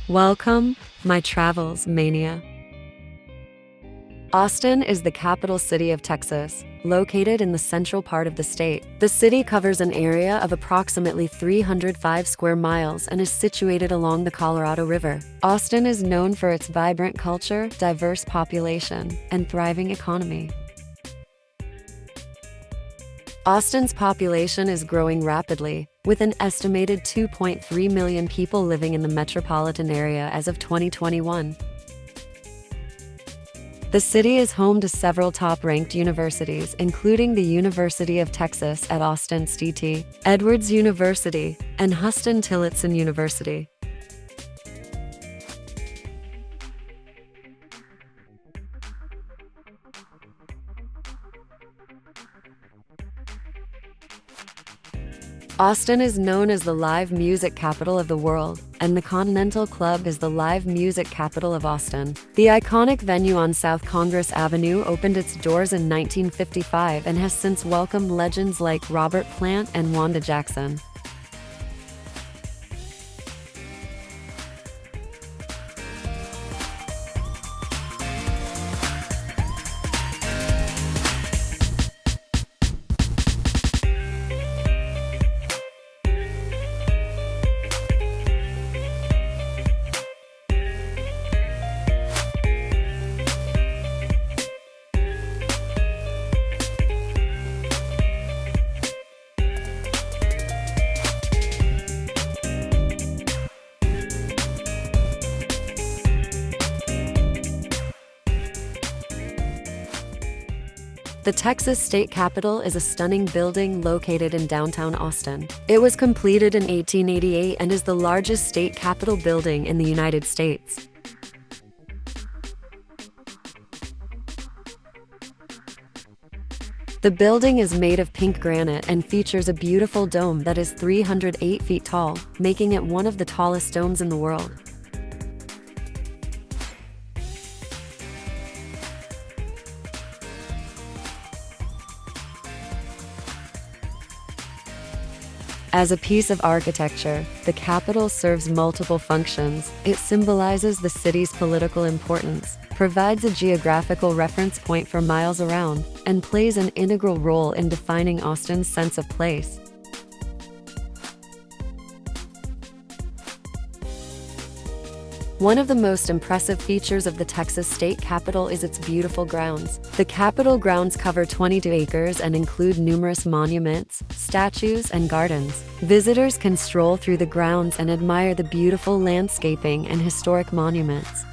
Welcome, my travels mania. Austin is the capital city of Texas, located in the central part of the state. The city covers an area of approximately 305 square miles and is situated along the Colorado River. Austin is known for its vibrant culture, diverse population, and thriving economy. Austin's population is growing rapidly, with an estimated 2.3 million people living in the metropolitan area as of 2021. The city is home to several top-ranked universities, including the University of Texas at Austin St. Edwards University and Huston-Tillotson University. Austin is known as the live music capital of the world, and the Continental Club is the live music capital of Austin. The iconic venue on South Congress Avenue opened its doors in 1955 and has since welcomed legends like Robert Plant and Wanda Jackson. The Texas State Capitol is a stunning building located in downtown Austin. It was completed in 1888 and is the largest state capitol building in the United States. The building is made of pink granite and features a beautiful dome that is 308 feet tall, making it one of the tallest domes in the world. As a piece of architecture, the Capitol serves multiple functions. It symbolizes the city's political importance, provides a geographical reference point for miles around, and plays an integral role in defining Austin's sense of place. One of the most impressive features of the Texas State Capitol is its beautiful grounds. The Capitol grounds cover 22 acres and include numerous monuments, statues, and gardens. Visitors can stroll through the grounds and admire the beautiful landscaping and historic monuments.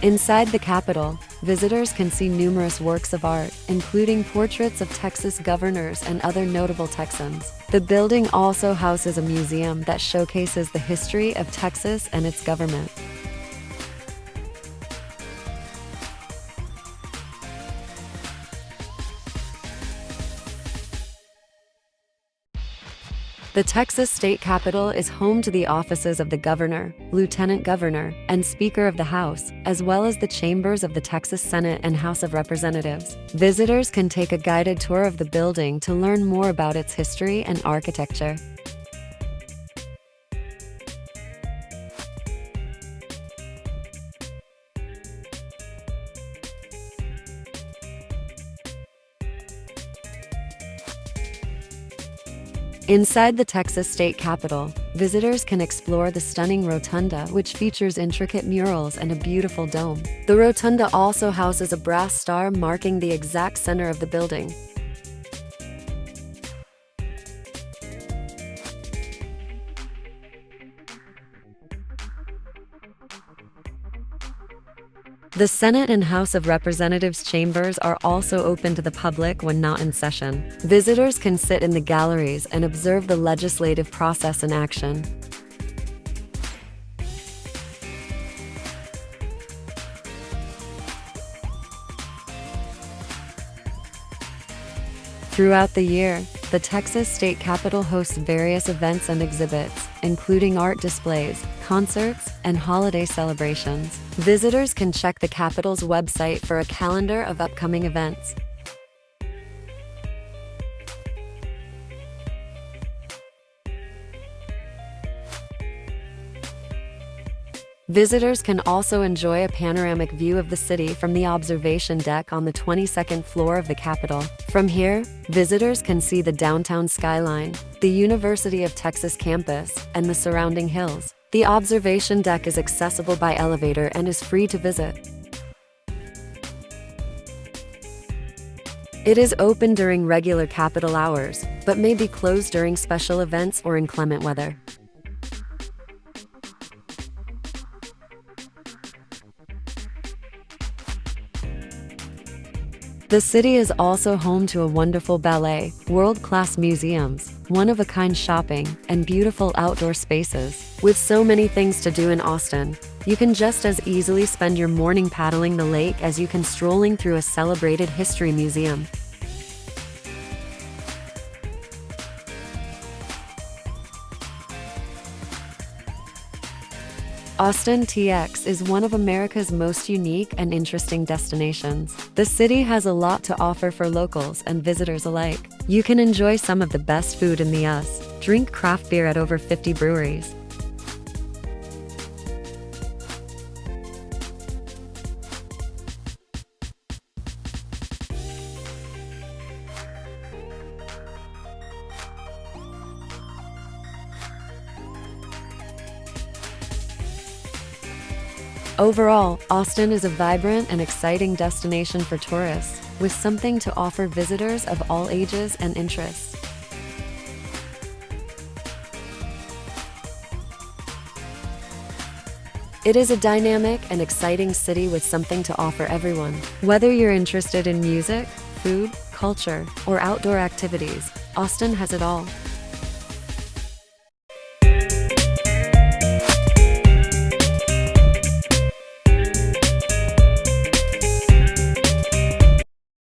Inside the Capitol, visitors can see numerous works of art, including portraits of Texas governors and other notable Texans. The building also houses a museum that showcases the history of Texas and its government. The Texas State Capitol is home to the offices of the Governor, Lieutenant Governor, and Speaker of the House, as well as the chambers of the Texas Senate and House of Representatives. Visitors can take a guided tour of the building to learn more about its history and architecture. Inside the Texas State Capitol, visitors can explore the stunning rotunda, which features intricate murals and a beautiful dome. The rotunda also houses a brass star marking the exact center of the building. The Senate and House of Representatives chambers are also open to the public when not in session. Visitors can sit in the galleries and observe the legislative process in action. Throughout the year, the Texas State Capitol hosts various events and exhibits, including art displays, concerts, and holiday celebrations. Visitors can check the Capitol's website for a calendar of upcoming events. Visitors can also enjoy a panoramic view of the city from the observation deck on the 22nd floor of the Capitol. From here, visitors can see the downtown skyline, the University of Texas campus, and the surrounding hills. The observation deck is accessible by elevator and is free to visit. It is open during regular Capitol hours, but may be closed during special events or inclement weather. The city is also home to a wonderful ballet, world-class museums, one-of-a-kind shopping, and beautiful outdoor spaces. With so many things to do in Austin, you can just as easily spend your morning paddling the lake as you can strolling through a celebrated history museum. Austin, TX is one of America's most unique and interesting destinations. The city has a lot to offer for locals and visitors alike. You can enjoy some of the best food in the US, drink craft beer at over 50 breweries. Overall, Austin is a vibrant and exciting destination for tourists, with something to offer visitors of all ages and interests. It is a dynamic and exciting city with something to offer everyone. Whether you're interested in music, food, culture, or outdoor activities, Austin has it all.